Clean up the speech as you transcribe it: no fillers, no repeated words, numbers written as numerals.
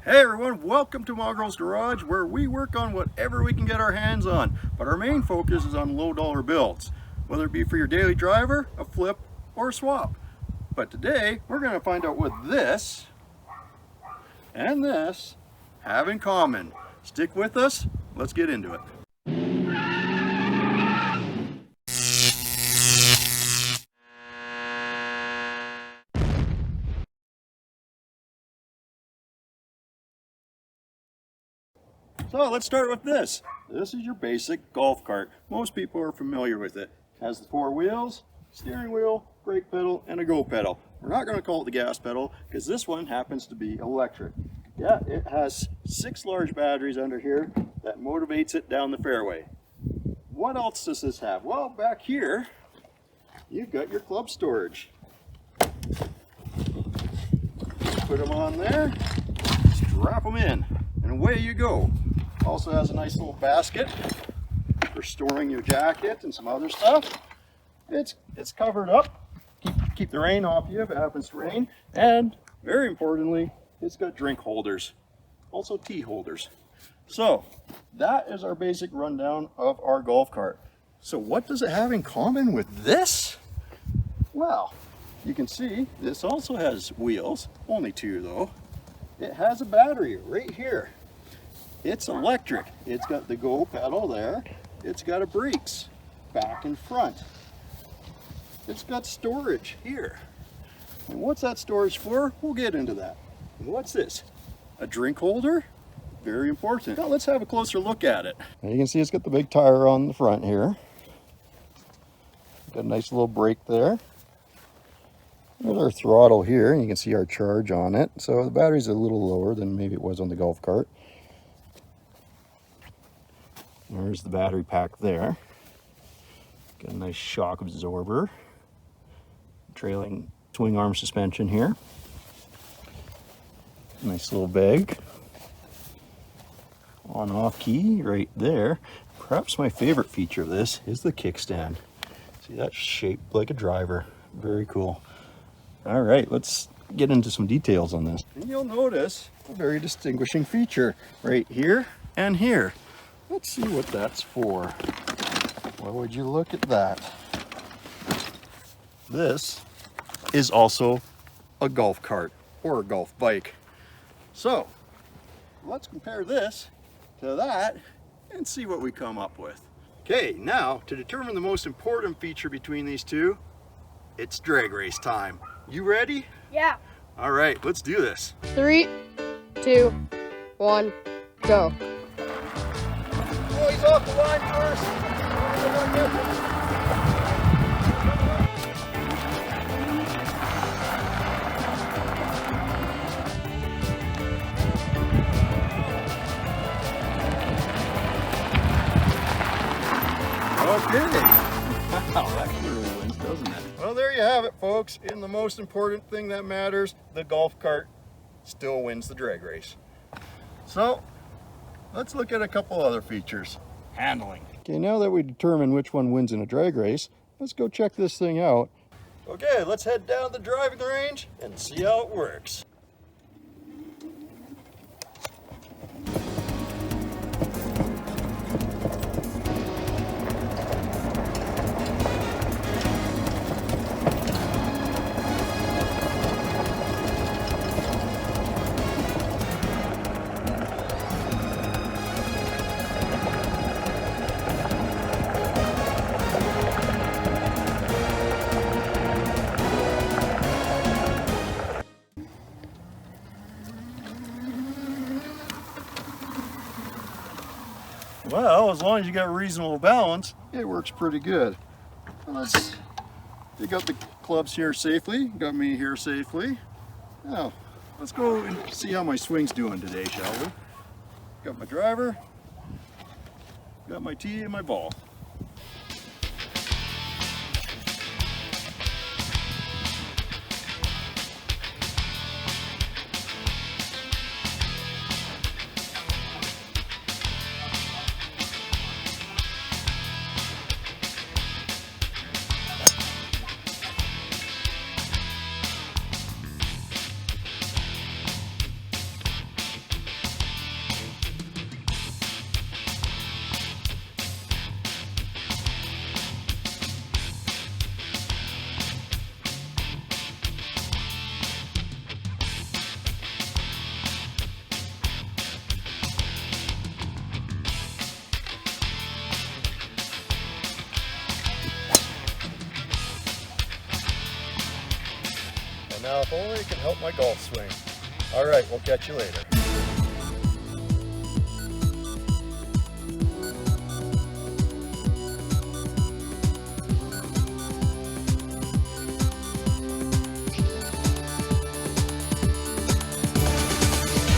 Hey everyone, welcome to Mongrels Garage, where we work on whatever we can get our hands on, but our main focus is on low dollar builds, whether it be for your daily driver, a flip, or a swap. But today we're going to find out what this and this have in common. Stick with us, let's get into it. So let's start with this. This is your basic golf cart. Most people are familiar with it. It has the four wheels, steering wheel, brake pedal, and a go pedal. We're not going to call it the gas pedal because this one happens to be electric. Yeah, it has 6 large batteries under here that motivates it down the fairway. What else does this have? Well, back here, you've got your club storage. Put them on there, strap them in, and away you go. Also has a nice little basket for storing your jacket and some other stuff. It's covered up, keep the rain off you if it happens to rain, and very importantly, it's got drink holders, also tea holders. So that is our basic rundown of our golf cart. So what does it have in common with this? Well, you can see this also has wheels, only 2 though. It has a battery right here. It's electric. It's got the go pedal there. It's got a brakes back and front. It's got storage here. And what's that storage for? We'll get into that. And what's this? A drink holder? Very important. Now let's have a closer look at it. And you can see it's got the big tire on the front here. Got a nice little brake there. There's our throttle here, and you can see our charge on it. So the battery's a little lower than maybe it was on the golf cart. There's the battery pack there. Got a nice shock absorber. Trailing swing arm suspension here. Nice little bag. On-off key right there. Perhaps my favorite feature of this is the kickstand. See, that's shaped like a driver. Very cool. All right, let's get into some details on this. And you'll notice a very distinguishing feature right here and here. Let's see what that's for. Well, would you look at that? This is also a golf cart or a golf bike. So let's compare this to that and see what we come up with. Okay, now to determine the most important feature between these two, it's drag race time. You ready? Yeah. All right, let's do this. 3, 2, 1, go. Oh, he's off the line first. Okay. Wow, that clearly wins, doesn't it? Well, there you have it, folks. In the most important thing that matters, the golf cart still wins the drag race. So, let's look at a couple other features. Handling. Okay, now that we determined which one wins in a drag race, let's go check this thing out. Okay, let's head down the driving range and see how it works. Well, as long as you got reasonable balance, it works pretty good. Let's dig out the clubs here safely. Got me here safely. Now, let's go and see how my swing's doing today, shall we? Got my driver, got my tee and my ball. Now, if only it can help my golf swing. All right, we'll catch you later.